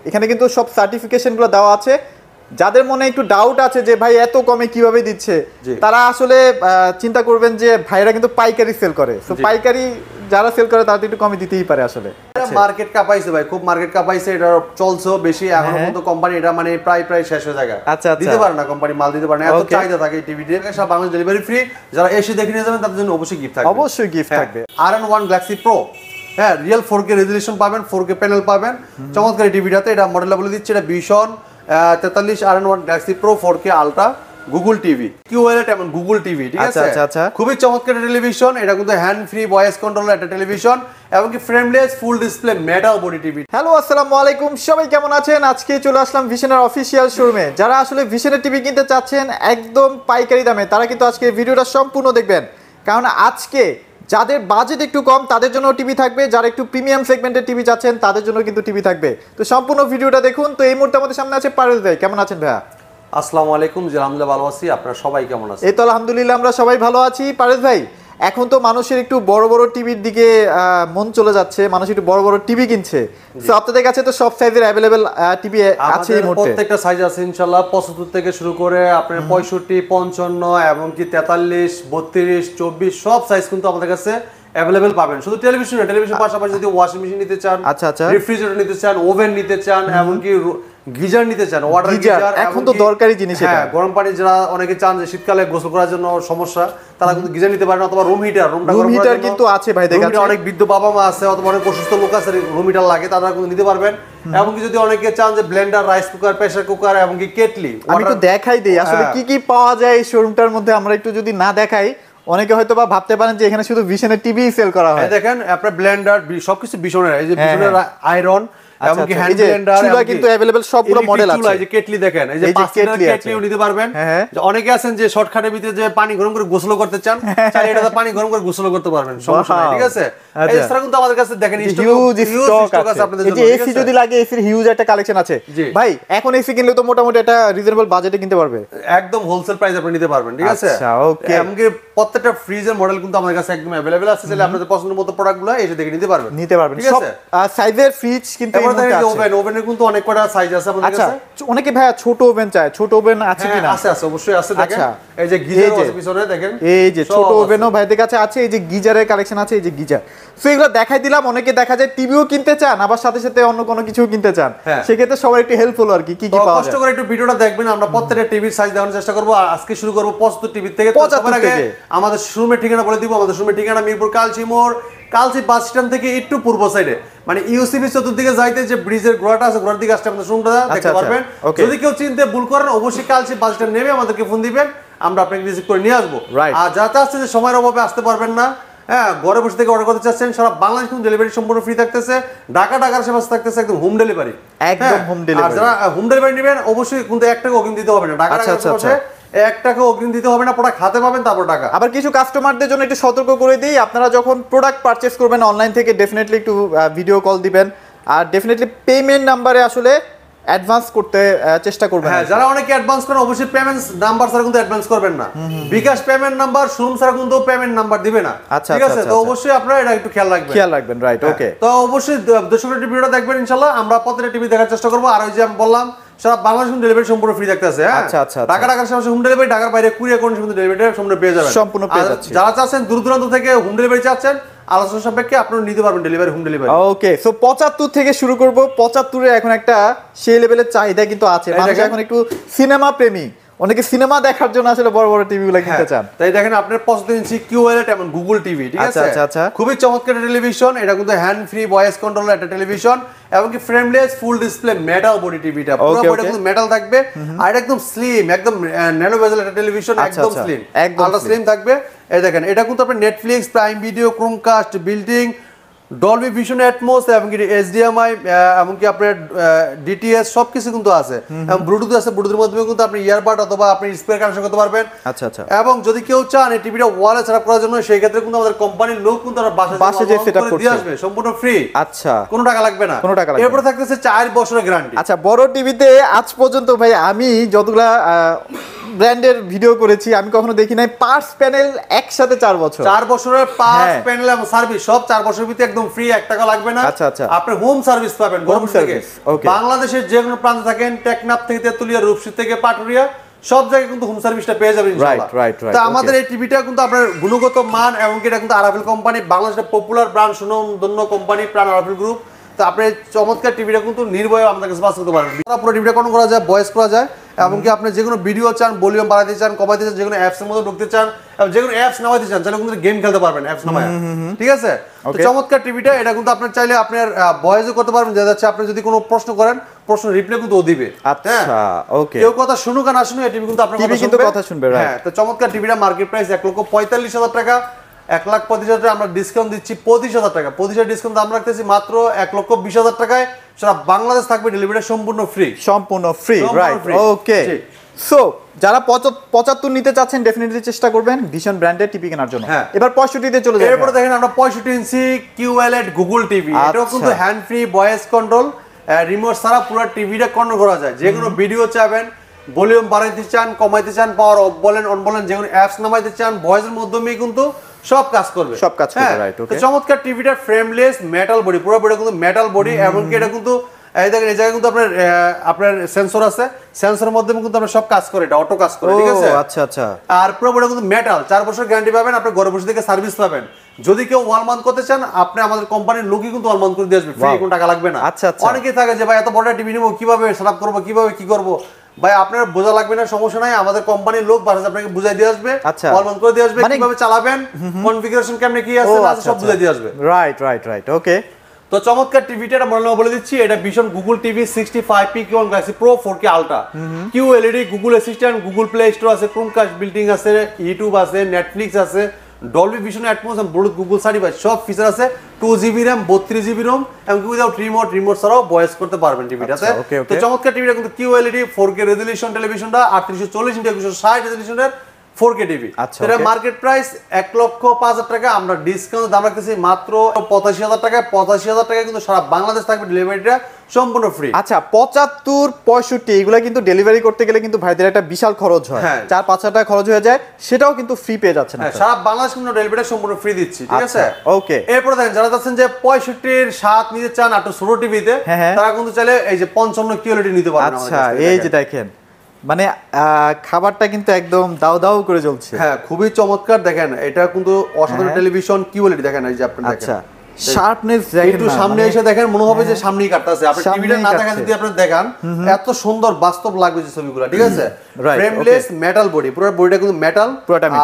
এখানে কিন্তু সব সার্টিফিকেশনগুলো দেওয়া আছে। যাদের মনে একটু ডাউট আছে যে ভাই এত কমে কিভাবে দিচ্ছে, তারা আসলে চিন্তা করবেন যে ভাইরা কিন্তু পাইকারি সেল করে। তো পাইকারি যারা সেল করে তারা একটু কমে দিতেই পারে আসলে। মার্কেট কাপাইছে ভাই, খুব মার্কেট কাপাইছে, এটা চলছে বেশি এখনো পর্যন্ত। কোম্পানি এটা মানে প্রায় শেষ হয়ে যায়। আচ্ছা দিতে পারে না কোম্পানি, মাল দিতে পারে না, এত চাহিদা থাকে টিভিতে। সব বাংলাদেশ ডেলিভারি ফ্রি, যারা এসে দেখে নিয়ে যাবেন তাদের জন্য অবশ্যই গিফট থাকবে। অবশ্যই গিফট থাকবে। RN1 Galaxy Pro, হ্যাঁ, রিয়েল 4K রেজোলিউশন পাবেন, 4K প্যানেল পাবেন চমৎকার টিভিটাতে। এটা মডেলটা বলে দিচ্ছি, এটা Vision 43 RN1 Galaxy Pro 4K ultra Google TV, QLED এবং গুগল টিভি, ঠিক আছে। খুবই চমৎকার টেলিভিশন। এটা কিন্তু হ্যান্ড ফ্রি ভয়েস কন্ট্রোল একটা টেলিভিশন এবং কি frameless full display metal body TV. Hello, আসসালামু আলাইকুম, সবাই কেমন আছেন? আজকে চলে আসলাম ভিশনের অফিসিয়াল শোরুমে। যারা আসলে ভিশনের টিভি কিনতে চাচ্ছেন একদম পাইকারি দামে, তারা কিন্তু আজকে ভিডিওটা সম্পূর্ণ দেখবেন, কারণ আজকে যাদের বাজেট একটু কম তাদের জন্য টিভি থাকবে, যারা একটু প্রিমিয়াম সেগমেন্টের টিভি চাচ্ছেন তাদের জন্য কিন্তু টিভি থাকবে। তো সম্পূর্ণ ভিডিওটা দেখুন। তো এই মুহূর্তে আমাদের সামনে আছে পারভেজ ভাই। কেমন আছেন ভাইয়া? আসসালামু আলাইকুম, জি আলহামদুলিল্লাহ ভালো আছি, আপনারা সবাই কেমন আছেন? এই তো আলহামদুলিল্লাহ আমরা সবাই ভালো আছি। পারভেজ ভাই, এখন তো মানুষের একটু বড় বড় টিভির দিকে মন চলে যাচ্ছে, মানুষ একটু বড় বড় টিভি কিনছে। তো আপনাদের কাছে তো সব সাইজের अवेलेबल টিভি আছে এই মুহূর্তে? প্রত্যেকটা সাইজ আছে ইনশাআল্লাহ, 75 থেকে শুরু করে আপনার 65, 55 এবং কি 43, 32, 24 সব সাইজ কিন্তু আমাদের কাছে अवेलेबल পাবেন। শুধু টেলিভিশন না, টেলিভিশন পাশাপাশি যদি ওয়াশিং মেশিন নিতে চান, রেফ্রিজারেটর নিতে চান, ওভেন নিতে চান, এমনকি গিজার নিতে চান, ওয়াটার গিজার এখন তো দরকারি জিনিস। এটা গরম পানি যারা অনেকে চান যে শীতকালে গোসল করার জন্য সমস্যা, তারা কিন্তু গিজার নিতে পারেন, অথবা রুম হিটার। রুম হিটার কিন্তু আছে ভাই, দেখেন অনেক বৃদ্ধ বাবা মা আছে অথবা অনেক অসুস্থ লোক আছে, রুম হিটার লাগে, তারা কিন্তু নিতে পারবেন। এমনকি যদি অনেকে চান যে Blender, rice cooker, pressure cooker এমনকি কেটলি, আমি একটু দেখাই দেই আসলে কি কি পাওয়া যায় এই শোরুমটার মধ্যে। আমরা একটু যদি না দেখাই, অনেকে হয়তো বা ভাবতে পারেন যে এখানে শুধু ভিশনের টিভি সেল করা হয়। দেখেন আপনার ব্লেন্ডার সবকিছু ভিশনের, এই যে ভিশনের আয়রন এমনকি হ্যান্ড ব্লেন্ডার, চুলা কিন্তু अवेलेबल সবগুলো মডেল আছে। এই যে কেটলি দেখেন, এই যে 5 লিটার কেটলিও নিতে পারবেন। অনেকে আছেন যে শর্টকাটের ভিতরে যে পানি গরম করে গোসল করতে চান, চাইলে এটাতে পানি গরম করে গোসল করতে পারবেন, সমস্যা নাই, ঠিক আছে। এই ছাড়া কিন্তু আমাদের কাছে দেখেন হিউজ স্টক আছে আপনাদের জন্য। এই যে এসি যদি লাগে, এসির হিউজ একটা কালেকশন আছে ভাই। এখন এসি কিনলে তো মোটামুটি একটা রিজনেবল বাজেটে কিনতে পারবে, একদম হোলসেল প্রাইসে আপনি নিতে পারবেন, ঠিক আছে। আচ্ছা, ওকে। এমনকি প্রত্যেকটা ফ্রিজের মডেল কিন্তু আমাদের কাছে একদম अवेलेबल আছে, চাইলে আপনাদের পছন্দের মতো প্রোডাক্টগুলো এসে দেখে নিতে পারবেন, ঠিক আছে। সব সাইজের ফ্রিজ কিন্তু ওভেনের কিন্তু অনেক কটা সাইজ আছে আমাদের কাছে। অনেকে ভাই ছোট ওভেন চায়, ছোট ওভেন আছে কিনা? আছে, অবশ্যই আছে। দেখেন এই যে গিজার আছে পিছনে, দেখেন এই যে ছোট ওভেনও ভাইদের কাছে আছে। এই যে গিজারের কালেকশন আছে, এই যে গিজার। সো এগুলো দেখাই দিলাম। অনেকে দেখা যায় টিভিও কিনতে চান, আবার সাথে সাথে অন্য কোনো কিছু কিনতে চান, সেক্ষেত্রে সবাই একটু হেল্পফুল আর কি কি পাওয়া যায়। কষ্ট করে একটু ভিডিওটা দেখবেন, আমরা প্রত্যেকটা টিভির সাইজ দেখানোর চেষ্টা করব। আজকে শুরু করব 75 টিভি থেকে। 75 থেকে আমাদের শোরুমের ঠিকানা বলে দিব। আমাদের শোরুমের ঠিকানা মিরপুর কালচি মোড়, কালচি বাস স্ট্যান্ড থেকে একটু পূর্ব সাইডে, মানে ইউসিবি চতুর্দিকে যাইতে যে ব্রিজের গোড়াটা আছে, গোড়ার দিকে আসলে আমাদের শোরুমটা দেখতে পারবেন। যদি কেউ চিনতে ভুল করেন, অবশ্যই কালচি বাস স্ট্যান্ড নেমে আমাদেরকে ফোন দিবেন, আমরা আপনাকে রিসিভ করে নিয়ে আসবো। আর যারা আসছে যে সময়ের অভাবে আসতে পারবেন না, হ্যাঁ, ঘরে বসে থেকে অর্ডার করতে চাচ্ছেন, সারা বাংলাদেশ কিন্তু ডেলিভারি সম্পূর্ণ ফ্রি থাকতেছে। ঢাকার সেবা থাকতেছে একদম হোম ডেলিভারি, একদম হোম ডেলিভারি। আর যারা হোম ডেলিভারি নেবেন অবশ্যই কিন্তু 1 টাকা অগ্রিম দিতে হবে না। ঢাকার 1 টাকা অগ্রিম দিতে হবে না, প্রোডাক্ট হাতে পাবেন তারপর টাকা। আবার কিছু কাস্টমারদের জন্য একটু সতর্ক করে দিই, আপনারা যখন প্রোডাক্ট পারচেজ করবেন অনলাইন থেকে, ডেফিনেটলি একটু ভিডিও কল দিবেন, আর ডেফিনেটলি পেমেন্ট নাম্বারে আসলে অ্যাডভান্স করতে চেষ্টা করবেন। হ্যাঁ, যারা অনেকে অ্যাডভান্স করেন অবশ্যই পেমেন্ট নাম্বার ছাড়া কিন্তু অ্যাডভান্স করবেন না। বিকাশ পেমেন্ট নাম্বার, শোরুম ছাড়া কিন্তু পেমেন্ট নাম্বার দিবে না, ঠিক আছে। তো অবশ্যই আপনারা এটা একটু খেয়াল রাখবেন, রাইট, ওকে। তো অবশ্যই দর্শকরা ভিডিওটা দেখবেন ইনশাআল্লাহ। আমরা প্রত্যেকটা টিভি দেখার চেষ্টা করব। আর ওই যে আমি বললাম সারা বাংলাদেশ ডেলিভারি সম্পূর্ণ ফ্রি থাকতেছে। ঢাকার সামনে হোম ডেলিভারি, ঢাকার বাইরে কুরিয়ার কোন সময় ডেলিভারিটা সম্পূর্ণ পেয়ে যাবেন, সম্পূর্ণ পেয়ে যাচ্ছে। যারা চাচ্ছেন দূর দূরান্ত থেকে হোম ডেলিভারি চাচ্ছেন, আলোচনা সাপেক্ষে আপনারা নিতে পারবেন ডেলিভারি, হোম ডেলিভারি। ওকে, সো 75 থেকে শুরু করব। 75 এর এখন একটা সেই লেভেলের চাহিদা কিন্তু আছে, মানুষ এখন একটু সিনেমা প্রেমী, অনেকে সিনেমা দেখার জন্য আসলে বড় বড় টিভিগুলো কিনতে চান। তাই দেখেন আপনার 75 ইঞ্চি QLED এবং গুগল টিভি, ঠিক আছে। আচ্ছা, খুবই চমৎকার টেলিভিশন। এটা কিন্তু হ্যান্ড ফ্রি ভয়েস কন্ট্রোল একটা টেলিভিশন এবং কি frameless full display metal body টিভিটা, পুরো বডি কিন্তু মেটাল থাকবে। আর এটা একদম স্লিম, একদম ন্যানো বেজেল একটা টেলিভিশন, একদম স্লিম, আলট্রা স্লিম থাকবে। এই দেখেন এটা কিন্তু আপনার Netflix, prime Video, Chromecast, building, Dolby Vision Atmos এবং কি HDMI এবং কি আপনার DTS সবকিছু কিন্তু আছে, এবং ব্লুটুথ আছে। ব্লুটুথের মাধ্যমে কিন্তু আপনি ইয়ারবাড অথবা আপনি স্পিকার কানেকশন করতে পারবেন। আচ্ছা। এবং যদি কেউ চান এই টিভিটা ওয়ালে সেটআপ করার জন্য, সেই ক্ষেত্রে কিন্তু আমাদের কোম্পানির লোক কিন্তু তারা বাসায় যে সেটআপ করে দিয়ে আসবে, সম্পূর্ণ ফ্রি। আচ্ছা, কোনো টাকা লাগবে না। এরপর থাকতেছে 4 বছরের গ্যারান্টি। আচ্ছা, বড় টিভিতে আজ পর্যন্ত ভাই আমি যতগুলা ব্র্যান্ডের ভিডিও করেছি, আমি কখনো দেখি নাই পার্টস প্যানেল একসাথে 4 বছর। 4 বছরের পার্টস হ্যাঁ। প্যানেল এবং সার্ভিস সব 4 বছরের ভিতরে একদম ফ্রি, 1 টাকা লাগবে না। আচ্ছা, আচ্ছা। আপনি হোম সার্ভিস পাবেন Home গরম থেকে। service, okay. বাংলাদেশের যে কোনো প্রান্তে থাকেন, টেকনাফ থেকে তেতুলিয়া, রূপসী থেকে পাটুরিয়া, সব জায়গায় কিন্তু হোম সার্ভিসটা পেয়ে যাবেন ইনশাআল্লাহ। right, তো আমাদের এই টিভিটা কিন্তু আপনার গুণগত মান এবং এটা কিন্তু আরাফেল কোম্পানি, বাংলাদেশের পপুলার ব্র্যান্ড সুনামধন্য কোম্পানি প্রাণ আরাফেল গ্রুপ। তো আপনি চমৎকার টিভিটা কিন্তু নির্ভয়ে আমাদের কাছে পাস করতে পারবেন। পুরো টিভিটা কন্ট্রোল করা যায়, ভয়েস করা যায়, এবং কি আপনি যে কোনো ভিডিও চান, ভলিউম বাড়াতে চান, কমাতে চান, যে কোনো অ্যাপস এর মধ্যে ঢুকতে চান, এবং যে কোনো অ্যাপস নামাতে চান, তাহলে কিন্তু গেম খেলতে পারবেন অ্যাপস নামায়। ঠিক আছে? তো চমৎকার টিভিটা, এটা কিন্তু আপনার চাইলে আপনার ভয়েসও করতে পারবেন, দেখা যাচ্ছে আপনি যদি কোনো প্রশ্ন করেন, প্রশ্ন রিপ্লাই কিন্তু ও দিবে। আচ্ছা, ওকে। কেউ কথা শুনুক আর না শুনুক, এই টিভি কিন্তু আপনার কথা শুনবে। হ্যাঁ, তো চমৎকার টিভিটা মার্কেট প্রাইস 1,45,000 টাকা, 1,35,000 টাকা আমরা ডিসকাউন্ট দিচ্ছি 25,000 টাকা। 25,000 ডিসকাউন্ট আমরা রাখতেছি মাত্র 1,20,000 টাকায়। সারা বাংলাদেশ থাকবে ডেলিভারি সম্পূর্ণ ফ্রি। সম্পূর্ণ ফ্রি, রাইট, free। ওকে। সো যারা 75 নিতে চাচ্ছেন ডেফিনেটলি চেষ্টা করবেন ভীষণ ব্র্যান্ডের টিভি কেনার জন্য। হ্যাঁ। এবার 65 তে চলে যাবেন। এরপর দেখেন আমরা 65 ইঞ্চি QLED গুগল টিভি, এটাও কিন্তু hand free, voice control, remote ছাড়া পুরো টিভিটা কন্ট্রোল করা যায়। যে কোনো ভিডিও চাবেন, ভলিউম বাড়াইতে চান, কমাইতে চান, পাওয়ার অফ বলেন অন বলেন, যে কোনো অ্যাপস নামাইতে চান, ভয়েসের মাধ্যমেই কিন্তু সব কাজ করবে। Right, okay. তো চমৎকার টিভিটা ফ্রেমলেস মেটাল বডি, পুরো বডি কিন্তু মেটাল বডি, এবং কি এটা কিন্তু এই দেখেন এই জায়গায় কিন্তু আপনার সেন্সর আছে, সেন্সরের মাধ্যমে কিন্তু আপনার সব কাজ করে, এটা অটো কাজ করে। ঠিক আছে? আচ্ছা, আচ্ছা। আর পুরো বডি কিন্তু মেটাল, 4 বছর গ্যারান্টি পাবেন, আপনি ঘরে বসে থেকে সার্ভিস পাবেন। যদি কেউ ওয়াল মাউন্ট করতে চান, আপনি আমাদের কোম্পানির লোকই কিন্তু ওয়াল মাউন্ট করে দিয়ে আসবে, ফ্রি, কোনো টাকা লাগবে না। আচ্ছা, আচ্ছা। অনেকেই থাকে যে ভাই এত বড় টিভি নিবো, কিভাবে সেটআপ করবো, কিভাবে কি করবো, ভাই আপনার বোঝা লাগবে না, সমস্যা নাই, আমাদের কোম্পানির লোক বাসায় আপনাকে বুঝাই দিয়ে আসবে, আচ্ছা। ওয়াল মাউন্ট করে দিয়ে আসবে, মানে কিভাবে চালাবেন, কনফিগারেশন কেমনে কি আছে না আছে সব বুঝাই দিয়ে আসবে। Right, okay. তো চমৎকার টিভিটা এটা মনে বলে দিচ্ছি, এটা ভীষণ Google TV 65p Q1 Galaxy Pro 4K ultra, QLED, Google Assistant, Google Play Store আছে, ক্রোমকাস্ট বিল্টিং আছে, ইউটিউব আছে, নেটফ্লিক্স আছে, ডলবি ভিশন অ্যাটমস এবং ব্লুটুথ গুগল সার্টিফাইড সব ফিচার আছে, 2GB RAM, 32GB ROM, এবং উইদাউট রিমোট ছাড়াও voice করতে পারবেন টিভিটাতে। তো চমৎকার টিভিটা কিন্তু QLED 4K রেজোলিউশন টেলিভিশনটা 3840x1960 রেজোলিউশনের 4K টিভি। এটা মার্কেট প্রাইস 1,05,000 টাকা, আমরা ডিসকাউন্ট দাম রাখতেছি মাত্র 85,000 টাকা। 85,000 টাকা কিন্তু সারা বাংলাদেশ থাকবে ডেলিভারিটা সম্পূর্ণ ফ্রি। আচ্ছা, 75, 65 এগুলা কিন্তু ডেলিভারি করতে গেলে কিন্তু ভাইদের একটা বিশাল খরচ হয়, 4-5 টাকা খরচ হয়ে যায়, সেটাও কিন্তু ফ্রি পেয়ে যাচ্ছেন। সারা বাংলাদেশ কিন্তু ডেলিভারিটা সম্পূর্ণ ফ্রি দিচ্ছি। ঠিক আছে? ওকে। এরপর দেখেন যারা চাচ্ছেন যে 65-এর 7 নিতে চান একটু ছোট টিভিতে, তারা কিন্তু চাইলে এই যে 55 QLED নিতে পারবেন। আচ্ছা, এই যে দেখেন, মানে খাবারটা কিন্তু একদম দাও দাও করে জ্বলছে। হ্যাঁ, খুবই চমৎকার। দেখেন এটা কিন্তু অসাধারণ টেলিভিশন QLED, দেখেন এই যে আপনি দেখেন। আচ্ছা, শার্পনেস দেখেন, একটু সামনে এসে দেখেন, মনে হবে যে সামনেই কাটতাছে। আপনি টিভিটা না দেখা যদি আপনি দেখান, এত সুন্দর বাস্তব লাগবে যে ছবিগুলো। ঠিক আছে? ফ্রেমলেস মেটাল বডি, পুরো বডিটা কিন্তু মেটাল,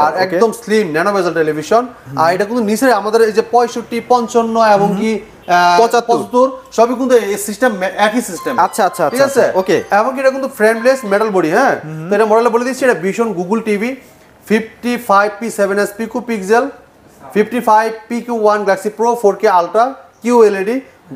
আর একদম স্লিম ন্যানো বেজেল টেলিভিশন। আর এটা কিন্তু নিচে আমাদের এই যে 65, 55 এবং কি 75 সবই কিন্তু এই সিস্টেম একই সিস্টেম। আচ্ছা, ঠিক আছে? ওকে। এবং এটা কিন্তু ফ্রেমলেস মেটাল বডি। হ্যাঁ, তো এটা মডেলে বলে দিচ্ছি, এটা ভীষণ Google TV 55p 7s pico pixel, 55p Q1 Galaxy Pro 4K ultra, QLED,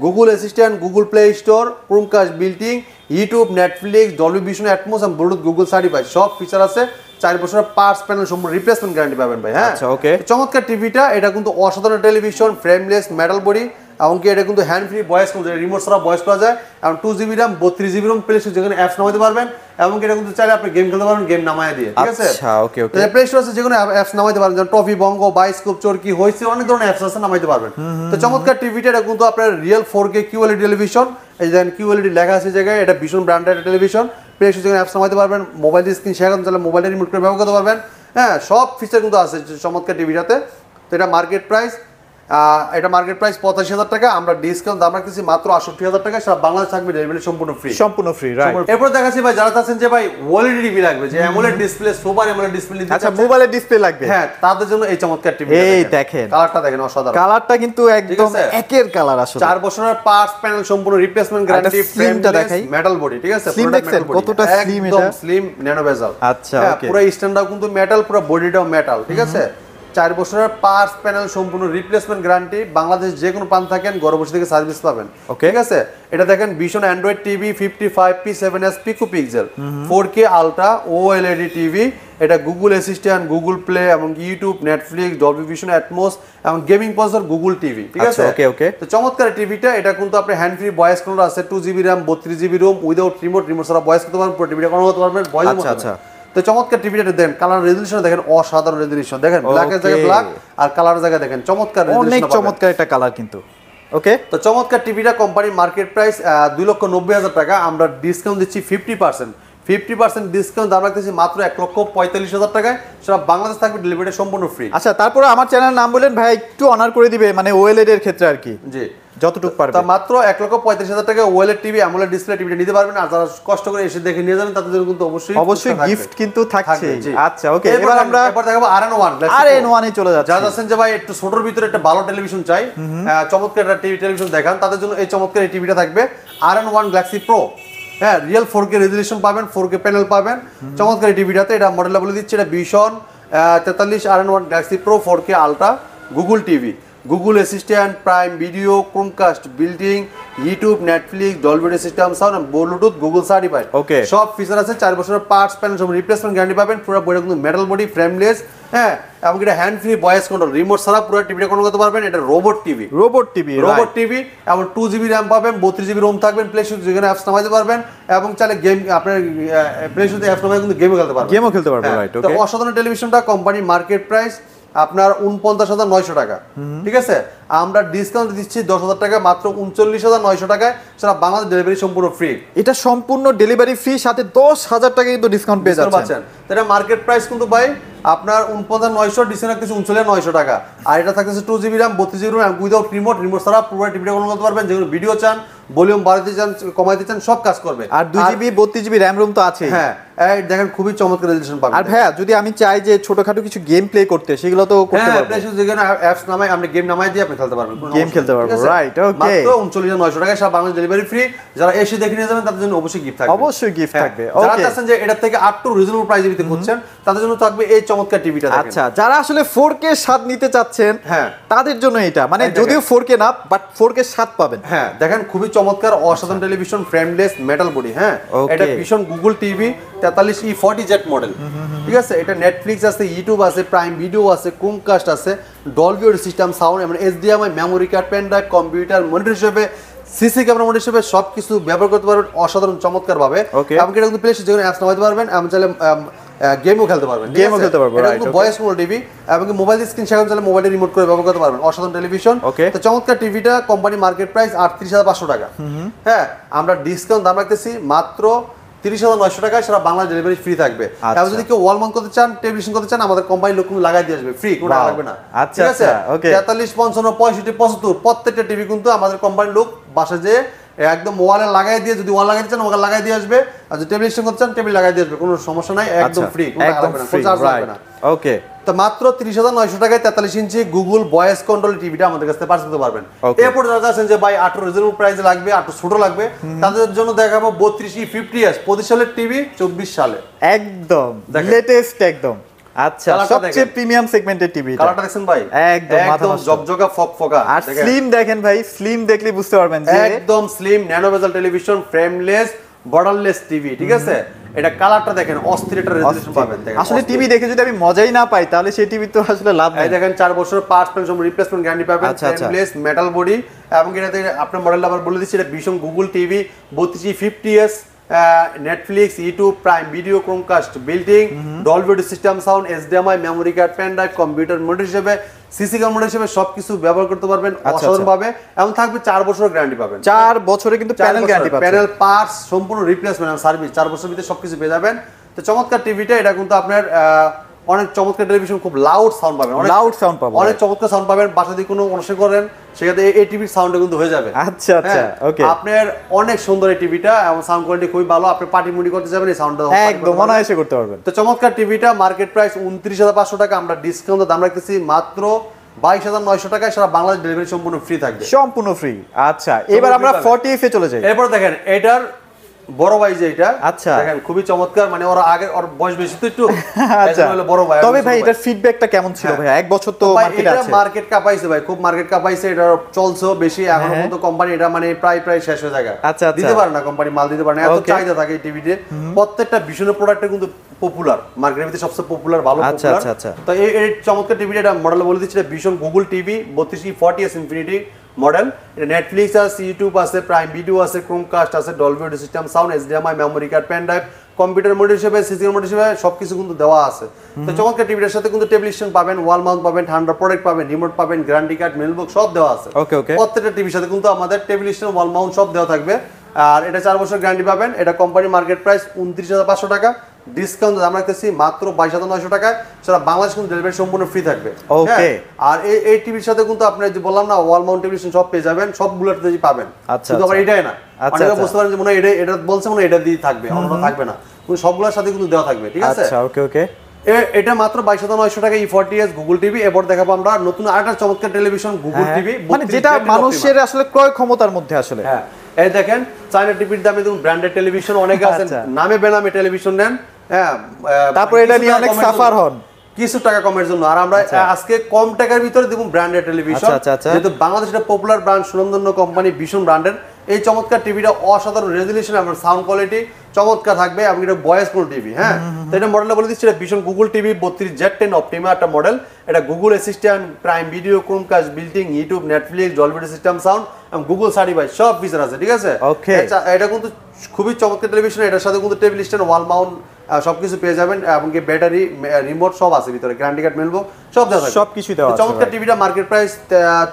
Google Assistant, Google Play Store, Chromecast built in, YouTube, Netflix, Dolby Vision Atmos এবং ব্লুটুথ গুগল সার্টিফাইড সব ফিচার আছে। 4 বছরের পার্টস প্যানেল সম্পূর্ণ replacement guarantee পাবেন ভাই। হ্যাঁ, আচ্ছা, ওকে। চমৎকার টিভিটা, এটা কিন্তু অসাধারণ টেলিভিশন, ফ্রেমলেস মেটাল বডি, এমনকি এটা কিন্তু হ্যান্ড ফ্রি, ভয়েস রিমোট ছাড়া ভয়েস করা যায়, এবং 2GB RAM, 32GB ROM, play store যেখানে অ্যাপস নামাতে পারবেন, এমনকি এটা কিন্তু চাইলে আপনি গেম খেলতে পারবেন, গেম নামায় দিয়ে। ঠিক আছে? আচ্ছা, ওকে। প্লে স্টোর আছে, যেখানে অ্যাপস নামাইতে পারবেন, যেমন টফি, বঙ্গ, বাইস্কোপ, চরকি, হইছে, অনেক ধরনের অ্যাপস আছে, নামাইতে পারবেন। তো চমৎকার টিভিটা, এটা কিন্তু আপনার রিয়েল 4K QLED টেলিভিশন, এই দেখেন QLED লেখা আছে জায়গায়, এটা ভীষণ ব্র্যান্ডেড টেলিভিশন। প্লে স্টোর যেখানে অ্যাপস নামাইতে পারবেন, মোবাইল স্ক্রিন শেয়ার করতে চাইলে মোবাইলটা রিমোট করে ব্যবহার করতে পারবেন। হ্যাঁ, সব ফিচার কিন্তু আছে চমৎকার টিভিটাতে। তো এটা মার্কেট প্রাইস 85,000 টাকা, আমরা ডিসকাউন্ট দাম রাখতেছি মাত্র 68,000 টাকা। সারা বাংলাদেশ থাকবে ডেলিভারি সম্পূর্ণ ফ্রি, রাইট। এরপর দেখাচ্ছি ভাই যারা চাচ্ছেন যে ভাই OLED টিভি লাগবে, যে AMOLED display, super AMOLED display নিতে, আচ্ছা, মোবাইলের ডিসপ্লে লাগবে, হ্যাঁ, তাদের জন্য এই চমৎকার টিভি। এই দেখেন কালারটা দেখেন, অসাধারণ কালারটা কিন্তু একদম একের কালার আসলে। 4 বছরের পার্টস প্যানেল সম্পূর্ণ রিপ্লেসমেন্ট গ্যারান্টি, ফ্রেমটা দেখাই, মেটাল বডি। ঠিক আছে? স্লিম দেখছেন কতটা স্লিম, এটা একদম স্লিম ন্যানো বেজেল। আচ্ছা, ওকে। পুরো স্ট্যান্ডটাও কিন্তু মেটাল, পুরো বডিটাও মেটাল। ঠিক আছে? 4 বছরের পার্টস প্যানেল সম্পূর্ণ রিপ্লেসমেন্ট গ্যারান্টি, বাংলাদেশ যে কোনো প্রান্ত থাকেন ঘরে বসে থেকে সার্ভিস পাবেন। ঠিক আছে? এটা দেখেন ভীষণ Android TV 55p 7s pico pixel 4K ultra OLED TV. এটা গুগল অ্যাসিস্ট্যান্ট, গুগল প্লে এবং YouTube, Netflix, Dolby Vision Atmos এবং গেমিং প্রসেসর গুগল টিভি। ঠিক আছে? ওকে। তো চমৎকার টিভিটা, এটা কিন্তু আপনি হ্যান্ড ফ্রি ভয়েস কন্ট্রোল আছে, 2GB RAM, 32GB ROM, without remote ছাড়া ভয়েস করতে পারবেন, পুরো টিভিটা কন্ট্রোল করতে পারবেন ভয়েসের মধ্যে। তো তো চমৎকার টিভিটা দেখেন, কালার রেজোলিউশন দেখেন, অসাধারণ রেজোলিউশন দেখেন, ব্ল্যাকের জায়গায় ব্ল্যাক আর কালার জায়গায় দেখেন চমৎকার অনেক রেজোলিউশন, চমৎকার একটা কালার কিন্তু। ওকে, তো চমৎকার টিভিটা কোম্পানির মার্কেট প্রাইস 2,90,000 টাকা, আমরা ডিসকাউন্ট দিচ্ছি 50% ডিসকাউন্ট দাম রাখতেছি মাত্র 1,45,000 টাকায়, সারা বাংলাদেশ থাকবে, ডেলিভারি সম্পূর্ণ ফ্রি। আচ্ছা, তারপরে আমার চ্যানেলের নাম বলেন ভাই, একটু অনার করে দিবে, মানে ওএলইডি এর ক্ষেত্রে আর কি, জি যতটুকু পারবে। তা মাত্র 1,35,000 টাকা ওএলইডি টিভি, অ্যামোলেড ডিসপ্লে টিভিটা নিতে পারবেন। আর যারা কষ্ট করে এসে দেখে নিয়ে যাবেন তাদের জন্য কিন্তু অবশ্যই গিফট কিন্তু থাকছে। জি। আচ্ছা, ওকে, এবার দেখাবো RN1 এ চলে যাচ্ছে। যারা আছেন যে ভাই একটু ছোটর ভিতরে একটা ভালো টেলিভিশন চাই, চমৎকার একটা টেলিভিশন দেখান, তাদের জন্য এই চমৎকার এই টিভিটা থাকবে RN1 Galaxy Pro। হ্যাঁ, রিয়েল 4K রেজোলিউশন পাবেন, 4K প্যানেল পাবেন চমৎকার এই টিভিটাতে। এটা মডেলটা বলে দিচ্ছি, এটা Vision 43 RN1 Galaxy Pro 4K ultra Google TV, Google Assistant, Prime Video, Chromecast, built in, YouTube, Netflix, Dolby system sound, Bluetooth, Google certified, okay, সব ফিচার আছে। 4 বছরের পার্টস প্যানেল সব রিপ্লেসমেন্ট গ্যারান্টি পাবেন। পুরো বইটা কিন্তু মেটাল বডি, ফ্রেমলেস, হ্যাঁ, এবং এটা hand free voice control, remote ছাড়া পুরো টিভিটা কন্ট্রোল করতে পারবেন। এটা রোবট টিভি, এবং 2GB র্যাম পাবেন, 32GB রোম থাকবেন, প্লে স্টোর যেখানে অ্যাপস নামাইতে পারবেন, এবং চাইলে গেম আপনার প্লে স্টোরে অ্যাপস নামাই কিন্তু গেমও খেলতে পারবেন। রাইট, তো ওকে। অসাধারণ টেলিভিশনটা কোম্পানি মার্কেট প্রাইস আপনার 49,900 টাকা, ঠিক আছে, আমরা ডিসকাউন্ট দিচ্ছি 10,000 টাকা, মাত্র 39,900 টাকায়, সারা বাংলাদেশ ডেলিভারি সম্পূর্ণ ফ্রি। এটা সম্পূর্ণ ডেলিভারি ফ্রি, সাথে 10,000 টাকা কিন্তু ডিসকাউন্ট পেয়ে যাচ্ছেন। এটা মার্কেট প্রাইস কিন্তু ভাই আপনার 49,900, ডিসকাউন্ট রাখতেছে 39,900 টাকা। আর এটা থাকতেছে 2GB RAM, 32GB RAM without remote ছাড়া পুরো টিভিটা কন্ট্রোল করতে পারবেন, যেগুলো ভিডিও চান, ভলিউম বাড়াতে চান, কমাইতে চান, সব কাজ করবে। আর 2GB 32GB র্যাম রোম তো আছে। হ্যাঁ, এই দেখেন খুবই চমৎকার রেজোলিউশন পাবেন। আর ভাইয়া, যদি আমি চাই যে ছোটখাটো কিছু গেম প্লে করতে, সেগুলো তো করতে পারবো। প্লে স্টোর যেখানে অ্যাপস নামাই, আপনি গেম নামাই দিয়ে আপনি খেলতে পারবেন, গেম খেলতে পারবো। রাইট, ওকে। মাত্র 39,900 টাকায় সারা বাংলাদেশ ডেলিভারি ফ্রি। যারা এসে দেখে নিয়ে যাবেন তাদের জন্য অবশ্যই গিফট থাকবে। অবশ্যই গিফট থাকবে। যারা ওকে, চাচ্ছেন যে এটা থেকে আরটু রিজনেবল প্রাইসে নিতে খুঁজছেন, তাদের জন্য থাকবে এই চমৎকার টিভিটা। আচ্ছা, যারা আসলে 4K স্বাদ নিতে চাচ্ছেন, হ্যাঁ, তাদের জন্য এটা, মানে যদিও 4K না, বাট 4K স্বাদ পাবেন। হ্যাঁ, দেখেন খুবই চমৎকার অসাধারণ টেলিভিশন, ফ্রেমলেস, মেটাল বডি। হ্যাঁ, এটা ভীষণ গুগল টিভি 43E40Z মডেল, ঠিক আছে। এটা নেটফ্লিক্স আছে, ইউটিউব আছে, প্রাইম ভিডিও আছে, ক্রোমকাস্ট আছে, ডলবি সিস্টেম সাউন্ড, এবং HDMI, memory card, pen drive, computer monitor হিসেবে, সিসি ক্যামেরা মনিটর হিসেবে সবকিছু ব্যবহার করতে পারবেন অসাধারণ চমৎকার ভাবে। এবং এটা কিন্তু প্লে স্টোর যেখানে অ্যাপস নামাইতে পারবেন, এবং চাইলে গেমও খেলতে পারবেন। এটা কিন্তু ভয়েস কন্ট্রোল টিভি, এবং মোবাইল স্ক্রিন শেয়ার চাইলে মোবাইলে রিমোট করে ব্যবহার করতে পারবেন। অসাধারণ টেলিভিশন। তো চমৎকার টিভিটা কোম্পানি মার্কেট প্রাইস 38,500 টাকা। হ্যাঁ, আমরা ডিসকাউন্ট দাম রাখতেছি মাত্র 30,900 টাকায়, সারা বাংলা ডেলিভারি ফ্রি থাকবে। এবং যদি কেউ ওয়াল মাউন্ট করতে চান, টেলিভিশন করতে চান, আমাদের কোম্পানির লোক লাগাই দিয়ে আসবে ফ্রি, কোনো টাকা লাগবে না। ঠিক আছে, 43, 55, 65, 75 প্রত্যেকটা টিভি কিন্তু আমাদের কোম্পানির লোক বাসা যে একদম ওয়ালে লাগাই দিয়ে, যদি ওয়াল লাগাইতে চান ওয়াল লাগাই দিয়ে আসবে, আর যদি টেলিভিশন করতে চান টেবিল লাগাই দিয়ে আসবে, কোনো সমস্যা নাই, একদম ফ্রি, কোনো টাকা লাগবে না, কোনো চার্জ লাগবে না। ওকে, তো মাত্র 30,900 টাকায় 43 ইঞ্চি গুগল ভয়েস কন্ট্রোল টিভিটা আমাদের কাছে পারচেজ করতে পারবেন। এরপর যারা আছেন যে ভাই আরো রিজনেবল প্রাইসে লাগবে, আরো ছোট লাগবে, তাদের জন্য দেখাবো 32E50s 25 সালের টিভি, 24 সালে একদম লেটেস্ট একদম। আচ্ছা, সবচেয়ে প্রিমিয়াম সেগমেন্টের টিভি। কালারটা দেখেন ভাই, একদম জকজকা ফকফকা, আর স্লিম দেখেন ভাই, স্লিম দেখলে বুঝতে পারবেন যে একদম স্লিম ন্যানো বেজেল টেলিভিশন, ফ্রেমলেস, বর্ডারলেস টিভি, ঠিক আছে। এটা কালারটা দেখেন, অস্থির একটা রেজোলিউশন পাবেন। দেখেন আসলে টিভি দেখে যদি আমি মজাই না পাই, তাহলে সেই টিভি তো আসলে লাভ নাই। এই দেখেন 4 বছরের পার্টস প্যানেল সব রিপ্লেসমেন্ট গ্যারান্টি পাবেন, ফ্রেমলেস, মেটাল বডি, এবং এটাতে আপনার মডেলটা আবার বলে দিচ্ছি, এটা ভীষণ Google TV 32E50s, Netflix, YouTube, Prime Video, Chromecast, building, Dolby system sound, HDMI, memory card, pen drive, computer monitor হিসেবে, সিসি ক্যামেরা মনিটর হিসেবে সবকিছু ব্যবহার করতে পারবেন অসাধারণ ভাবে, এবং থাকবে 4 বছরের গ্যারান্টি পাবেন। 4 বছরে কিন্তু প্যানেল গ্যারান্টি পাবেন, প্যানেল পার্টস সম্পূর্ণ রিপ্লেসমেন্ট এবং সার্ভিস 4 বছরের ভিতরে সবকিছু পেয়ে যাবেন। তো চমৎকার টিভিটা, এটা কিন্তু আপনার অনেক চমৎকার টেলিভিশন, খুব লাউড সাউন্ড পাবেন, অনেক চমৎকার সাউন্ড পাবেন। বাসা দিয়ে কোনো অনুষ্ঠান করেন, সেক্ষেত্রে এই টিভির সাউন্ডটা কিন্তু হয়ে যাবে। আচ্ছা আচ্ছা, ওকে। আপনার অনেক সুন্দর এই টিভিটা, এবং সাউন্ড কোয়ালিটি খুবই ভালো। আপনি পার্টি মুডি করতে যাবেন, এই সাউন্ডটা একদম অনায়াসে করতে পারবেন। তো চমৎকার টিভিটা মার্কেট প্রাইস 29,500 টাকা, আমরা ডিসকাউন্টের দাম রাখতেছি মাত্র 22,900 টাকায়, সারা বাংলাদেশ ডেলিভারি সম্পূর্ণ ফ্রি থাকবে, সম্পূর্ণ ফ্রি। আচ্ছা, এবার আমরা 40F এ চলে যাই। এরপর দেখেন এটার বড় ভাই যে এটা, আচ্ছা দেখেন খুবই চমৎকার, মানে ওরা আগে ওর বয়স বেশি তো একটু, আচ্ছা বড় ভাই। তবে ভাই এটার ফিডব্যাকটা কেমন ছিল ভাই? এক বছর তো মার্কেটে আছে, এটা মার্কেট কাপাইছে ভাই, খুব মার্কেট কাপাইছে, এটা চলছেও বেশি এখনো পর্যন্ত। কোম্পানি এটা মানে প্রায় শেষ হয়ে যায়, আচ্ছা দিতে পারে না, কোম্পানি মাল দিতে পারে না, এত চাহিদা থাকে এই টিভিতে। প্রত্যেকটা ভীষণের প্রোডাক্টটা কিন্তু পপুলার, মার্কেটের ভিতরে সবচেয়ে পপুলার, ভালো পপুলার। তো এই চমৎকার টিভিটা, এটা মডেল বলে দিচ্ছি, এটা ভীষণ Google TV 32E40s infinity model. এটা নেটফ্লিক্স আছে, ইউটিউব আছে, প্রাইম ভিডিও আছে, ক্রোমকাস্ট আছে, Dolby audio system sound, HDMI, memory card, pen drive, computer mode হিসেবে, সিসি মোড হিসেবে সবকিছু কিন্তু দেওয়া আছে। তো চমৎকার টিভিটার সাথে কিন্তু টেবিল স্ট্যান্ড পাবেন, ওয়াল মাউন্ট পাবেন, ঠান্ডা প্রোডাক্ট পাবেন, রিমোট পাবেন, গ্যারান্টি কার্ড, মেল বক্স সব দেওয়া আছে। ওকে ওকে। প্রত্যেকটা টিভির সাথে কিন্তু আমাদের টেবিল স্ট্যান্ড, ওয়াল মাউন্ট সব দেওয়া থাকবে। আর এটা 4 বছর গ্যারান্টি পাবেন। এটা কোম্পানি মার্কেট প্রাইস 29,500 টাকা, ডিসকাউন্ট আমরা রাখতেছি মাত্র 22,900 টাকায়। সেটা বাংলাদেশ কিন্তু ডেলিভারি সম্পূর্ণ ফ্রি থাকবে। ওকে। আর এই টিভির সাথে কিন্তু আপনি যে বললাম না ওয়াল মাউন্ট টেলিভিশন সব পেয়ে যাবেন, সবগুলোতে পাবেন। আচ্ছা, কিন্তু আবার এটাই না, অনেকে বুঝতে পারেন যে মনে হয় এটা বলছে মনে হয় এটা দিয়ে থাকবে, অন্যটা থাকবে না, কিন্তু সবগুলোর সাথে কিন্তু দেওয়া থাকবে। ঠিক আছে, আচ্ছা ওকে ওকে। এটা মাত্র 22,900 টাকা E40s গুগল টিভি। এরপর দেখাবো আমরা নতুন আরেকটা চমৎকার টেলিভিশন গুগল টিভি, মানে যেটা মানুষের আসলে ক্রয় ক্ষমতার মধ্যে আসলে। হ্যাঁ, এই দেখেন চায়না টিভির দামে দেখুন ব্র্যান্ডেড টেলিভিশন অনেকে আছেন নামে বেনামে টেলিভিশন নেন, হ্যাঁ, তারপর এটা নিয়ে অনেক সাফার হন কিছু টাকা কমের জন্য। আর আমরা আজকে কম টাকার ভিতরে দেব ব্র্যান্ডেড টেলিভিশন, যেহেতু বাংলাদেশের পপুলার ব্র্যান্ড সুনন্দন্য কোম্পানি ভীষণ ব্র্যান্ডের। এই চমৎকার টিভিটা অসাধারণ রেজলিউশন এবং সাউন্ড কোয়ালিটি চমৎকার থাকবে এবং এটা ভয়েস কোন টিভি। হ্যাঁ, তো এটা মডেলটা বলে দিচ্ছি, এটা ভীষণ গুগল টিভি 32Z10 অপটিমা একটা মডেল। এটা Google Assistant, Prime Video, Chromecast, built in, YouTube, Netflix, Dolby audio system sound এবং গুগল সার্টিফাইড সব ফিচার আছে। ঠিক আছে, ওকে। এটা কিন্তু খুবই চমৎকার টেলিভিশন। এটার সাথে কিন্তু টেবিল স্ট্যান্ড, ওয়াল মাউন্ট সবকিছু পেয়ে যাবেন এবং কি ব্যাটারি, রিমোট সব আছে ভিতরে, গ্যারান্টি কার্ড, মেলবো সব দেওয়া থাকে, সবকিছু দেওয়া আছে। চমৎকার টিভিটা মার্কেট প্রাইস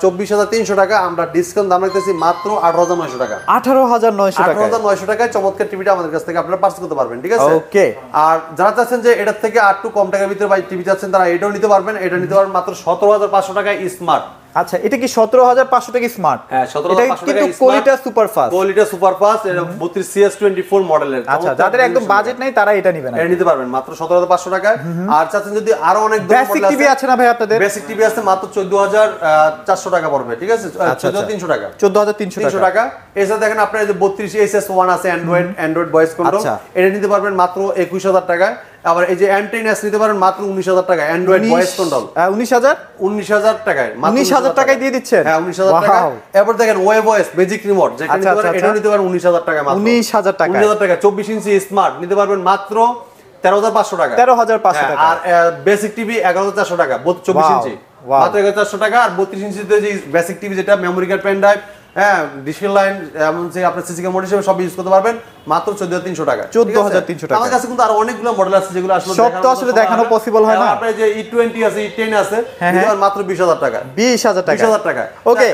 24,300 টাকা, আমরা ডিসকাউন্ট দাম রাখতেছি মাত্র 18,900 টাকা। 18,900 টাকা, 18,900 টাকায় চমৎকার টিভিটা আমাদের কাছ থেকে আপনারা পারচেজ করতে পারবেন। ঠিক আছে, ওকে। আর যারা চাচ্ছেন যে এটার থেকে আর একটু কম টাকার ভিতরে ভাই টিভি চাচ্ছেন, তারা এটাও নিতে পারবেন। এটা নিতে পারবেন মাত্র 17,500 টাকায় স্মার্ট। আচ্ছা, এটা কি 17,500 টাকা স্মার্ট? হ্যাঁ, 17,500 টাকা কিন্তু quality super fast, quality super fast. এটা 32 CS24 মডেলের। আচ্ছা, যাদের একদম বাজেট নেই তারা এটা নেবেন, এটা নিতে পারবেন মাত্র 17,500 টাকায়। আর চাচ্ছেন যদি আরো অনেক বেসিক টিভি আছে না ভাই আপনাদের? বেসিক টিভি আছে মাত্র 14,400 টাকা পড়বে। ঠিক আছে, 14,300 টাকা, 14,300 টাকা। এছাড়া দেখেন আপনার যে 32 SS1 আছে অ্যান্ড্রয়েড ভয়েস কন্ট্রোল, এটা নিতে পারবেন মাত্র 21,000 টাকায়। আবার এই যে M10s নিতে পারেন মাত্র 19,000 টাকা, অ্যান্ড্রয়েড ভয়েস কন্ট্রোল 19,000 টাকায়, 19,000 টাকায় দিয়ে দিচ্ছেন। হ্যাঁ, 19,000 টাকা। এরপর দেখেন ওয়েব ওএস বেসিক রিমোট, যেটা নিতে পারেন এটা নিতে পারেন 19,000 টাকা মাত্র, 19,000 টাকা, 19,000 টাকা। 24 ইঞ্চি স্মার্ট নিতে পারবেন মাত্র 13,500 টাকা, 13,500 টাকা। আর বেসিক টিভি 11,400 টাকা, 24 ইঞ্চি মাত্র 11,400 টাকা। আর 32 ইঞ্চিতে যে বেসিক টিভি, যেটা মেমোরি কার্ড, পেন ড্রাইভ, হ্যাঁ, ডিসপ্লে লাইন এমন যে আপনার সিসি ক্যামেরা হিসেবে সব ইউজ করতে পারবেন মাত্র 14,300 টাকা, 14,300 টাকা। আমার কাছে কিন্তু আরো অনেকগুলো মডেল আছে যেগুলো আসলে সব তো আসলে দেখানো পসিবল হয় না। আপনার যে E20 আছে, E10 আছে, মাত্র 20,000 টাকা, 20,000 টাকা, 20,000 টাকা। ওকে।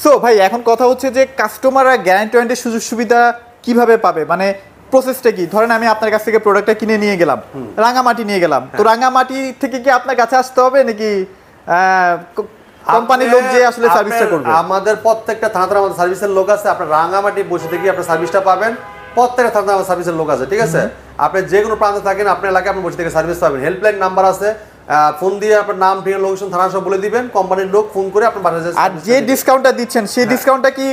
সো ভাই, এখন কথা হচ্ছে যে কাস্টমাররা গ্যারান্টি সুযোগ সুবিধা কিভাবে পাবে, মানে প্রসেসটা কি? ধরেন আমি আপনার কাছ থেকে প্রোডাক্টটা কিনে নিয়ে গেলাম, রাঙামাটি নিয়ে গেলাম, তো রাঙামাটি থেকে কি আপনার কাছে আসতে হবে নাকি কোম্পানির লোক যে আসলে সার্ভিসটা করবে? আমাদের প্রত্যেকটা থানাতে আমাদের সার্ভিসের লোক আছে। আপনার রাঙামাটি বসে থেকে আপনার সার্ভিসটা পাবেন, প্রত্যেকটা থানাতে আমাদের সার্ভিসের লোক আছে। ঠিক আছে, আপনি যে কোনো প্রান্তে থাকেন আপনার এলাকায় আপনি বসে থেকে সার্ভিস পাবেন। হেল্পলাইন নাম্বার আছে, ফোন দিয়ে আপনার নাম, ঠিকানা, লোকেশন, থানা সব বলে দিবেন, কোম্পানির লোক ফোন করে আপনার বাজারে। আর যে ডিসকাউন্টটা দিচ্ছেন সেই ডিসকাউন্টটা কি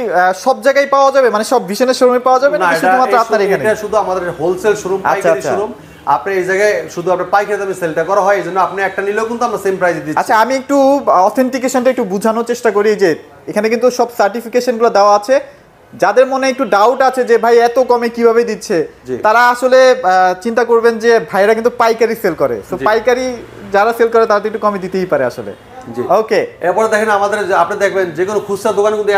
সব জায়গায় পাওয়া যাবে, মানে সব ভিশনের শোরুমে পাওয়া যাবে নাকি শুধুমাত্র আপনার এখানে? এটা শুধু আমাদের হোলসেল শোরুম, পাইকারি শোরুম। আপনি এই জায়গায় শুধু আপনার পাইকারি দামে সেলটা করা হয়, এইজন্য আপনি একটা নিলেও কিন্তু আমরা সেম প্রাইসে দিচ্ছি। আচ্ছা, আমি একটু অথেন্টিকেশনটা একটু বোঝানোর চেষ্টা করি যে এখানে কিন্তু সব সার্টিফিকেশনগুলো দেওয়া আছে। যাদের মনে একটু ডাউট আছে যে ভাই এত কমে কিভাবে দিচ্ছে, তারা আসলে চিন্তা করবেন যে ভাইরা কিন্তু পাইকারি সেল করে। তো পাইকারি যারা সেল করে তারা তো একটু কমে দিতেই পারে আসলে। ওকে, এরপরে দেখেন আমাদের আপনি দেখবেন যে কোনো খুচরা দোকানে কিন্তু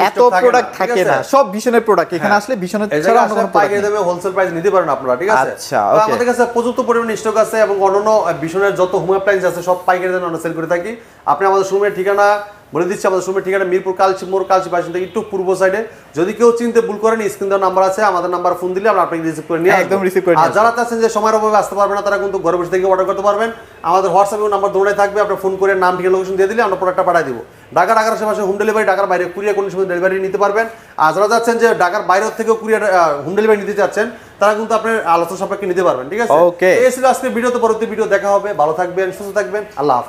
এত প্রোডাক্ট থাকে না, সব ভিশনের প্রোডাক্ট এখানে আসলে ভিশনের ছাড়া অন্য কোনো পাইকারি দামে হোলসেল প্রাইস নিতে পারেন আপনারা। ঠিক আছে, আচ্ছা, আমাদের কাছে পর্যাপ্ত পরিমাণে স্টক আছে এবং অন্যান্য ভিশনের যত হোম অ্যাপ্লায়েন্স আছে সব পাইকারি দামে আমরা সেল করে থাকি। আপনি আমাদের শোরুমের ঠিকানা বলে দিচ্ছি, আমাদের শোরুমের ঠিকানা মিরপুর কালচি মোড়, কালচি বাসিন্দা থেকে একটু পূর্ব সাইডে। যদি কেউ চিনতে ভুল করেন, স্ক্রিন দেওয়ার নাম্বার আছে, আমাদের নাম্বার ফোন দিলে আমরা আপনাকে রিসিভ করে নিয়ে একদম রিসিভ করে। আর যারা চাচ্ছেন যে সময়ের অভাবে আসতে পারবে না, তারা কিন্তু ঘরে বসে থেকে অর্ডার করতে পারবেন। আমাদের হোয়াটসঅ্যাপে নাম্বার দৌড়াই থাকবে, আপনার ফোন করে নাম, ঠিকানা, লোকেশন দিয়ে দিলে আমরা প্রোডাক্টটা পাঠিয়ে দিব। ঢাকার আশেপাশে হোম ডেলিভারি, ঢাকার বাইরে কুরিয়ার কোনো সময় ডেলিভারি নিতে পারবেন। আর যারা যাচ্ছেন যে ঢাকার বাইরের থেকেও কুরিয়ার হোম ডেলিভারি নিতে চাচ্ছেন, তারা কিন্তু আপনার আলোচনা সাপেক্ষে নিতে পারবেন। ঠিক আছে, ওকে, এই ছিল আজকে ভিডিওতে। পরবর্তী ভিডিও দেখা হবে। ভালো থাকবেন, সুস্থ থাকবেন, আল্লাহ হাফেজ।